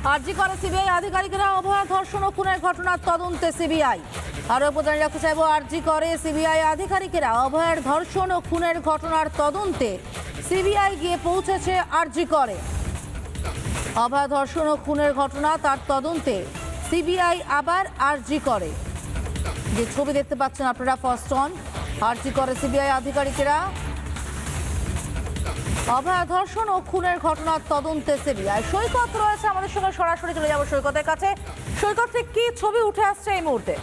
আরজি করে সিবিআই আধিকারিকরা অভয়া ধর্ষণ ও খুনের ঘটনার তদন্তে সিবিআই। আরো প্রধান রাখতে চাইব, আরজি করে সিবিআই আধিকারিকরা অভয়ের ধর্ষণ ও খুনের ঘটনার তদন্তে সিবিআই গিয়ে পৌঁছেছে আরজি করে। অভয়া ধর্ষণ ও খুনের ঘটনা তার তদন্তে সিবিআই আবার আরজি করে। যে ছবি দেখতে পাচ্ছেন আপনারা ফার্স্ট অন, আরজি করে সিবিআই আধিকারিকেরা অভয়া ধর্ষণ ও খুনের ঘটনার তদন্তে সিবিআই। সৈকত রয়েছে আমাদের সঙ্গে, সরাসরি চলে যাবো সৈকতের কাছে। সৈকত, থেকে কি ছবি উঠে আসছে এই মুহূর্তে?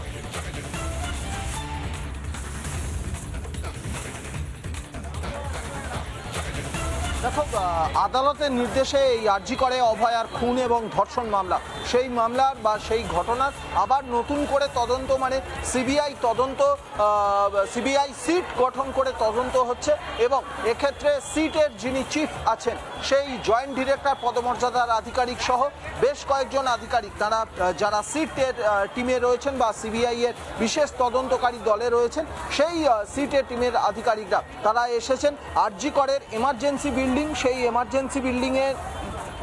দেখো, আদালতের নির্দেশে এই আরজি করে অভয়ার খুন এবং ধর্ষণ মামলা, সেই মামলার বা সেই ঘটনার আবার নতুন করে তদন্ত, মানে সিবিআই তদন্ত, সিবিআই সিট গঠন করে তদন্ত হচ্ছে। এবং এক্ষেত্রে সিটের যিনি চিফ আছেন সেই জয়েন্ট ডিরেক্টর পদমর্যাদার আধিকারিক সহ বেশ কয়েকজন আধিকারিক, তারা যারা সিটের টিমে রয়েছেন বা সিবিআই এর বিশেষ তদন্তকারী দলে রয়েছেন, সেই সিটের টিমের আধিকারিকরা তারা এসেছেন আরজি করের এমার্জেন্সি বিল্ডিং, সেই এমার্জেন্সি বিল্ডিংয়ের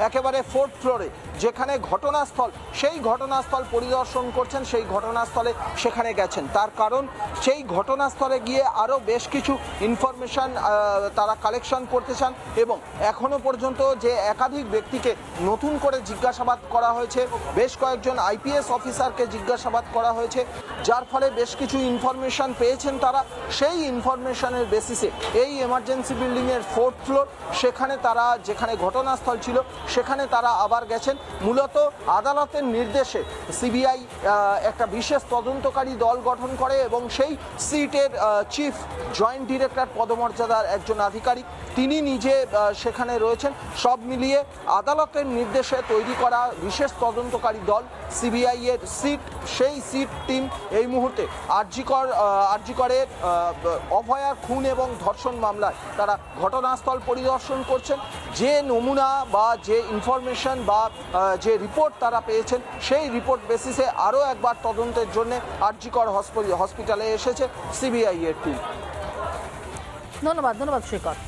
একেবারে 4th ফ্লোরে যেখানে ঘটনাস্থল, সেই ঘটনাস্থল পরিদর্শন করছেন। সেই ঘটনাস্থলে সেখানে গেছেন, তার কারণ সেই ঘটনাস্থলে গিয়ে আরও বেশ কিছু ইনফরমেশন তারা কালেকশন করতে চান। এবং এখনও পর্যন্ত যে একাধিক ব্যক্তিকে নতুন করে জিজ্ঞাসাবাদ করা হয়েছে, বেশ কয়েকজন আইপিএস অফিসারকে জিজ্ঞাসাবাদ করা হয়েছে, যার ফলে বেশ কিছু ইনফরমেশন পেয়েছেন তারা। সেই ইনফরমেশনের বেসিসে এই এমার্জেন্সি বিল্ডিংয়ের 4th ফ্লোর, সেখানে তারা, যেখানে ঘটনাস্থল ছিল সেখানে তারা আবার গেছেন। মূলত আদালতের নির্দেশে সিবিআই একটা বিশেষ তদন্তকারী দল গঠন করে এবং সেই সিটের চিফ জয়েন্ট ডিরেক্টর পদমর্যাদার একজন আধিকারিক তিনি নিজে সেখানে রয়েছেন। সব মিলিয়ে আদালতের নির্দেশে তৈরি করা বিশেষ তদন্তকারী দল সিবিআই এর সিট, সেই সিট টিম এই মুহূর্তে আরজি করের অভয়ার খুন এবং ধর্ষণ মামলায় তারা ঘটনাস্থল পরিদর্শন করছেন। যে নমুনা বা যে ইনফরমেশন বা যে রিপোর্ট তারা পেয়েছেন, সেই রিপোর্ট বেসিসে আরও একবার তদন্তের জন্য আরজি কর হসপিটালে এসেছে সিবিআই এর টিম। ধন্যবাদ সৈকত।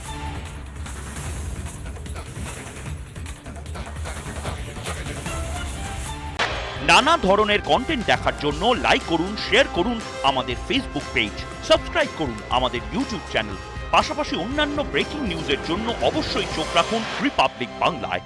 নানা ধরনের কন্টেন্ট দেখার জন্য লাইক করুন, শেয়ার করুন আমাদের ফেসবুক পেজ, সাবস্ক্রাইব করুন আমাদের ইউটিউব চ্যানেল। পাশাপাশি অন্যান্য ব্রেকিং নিউজের জন্য অবশ্যই চোখ রাখুন রিপাবলিক বাংলায়।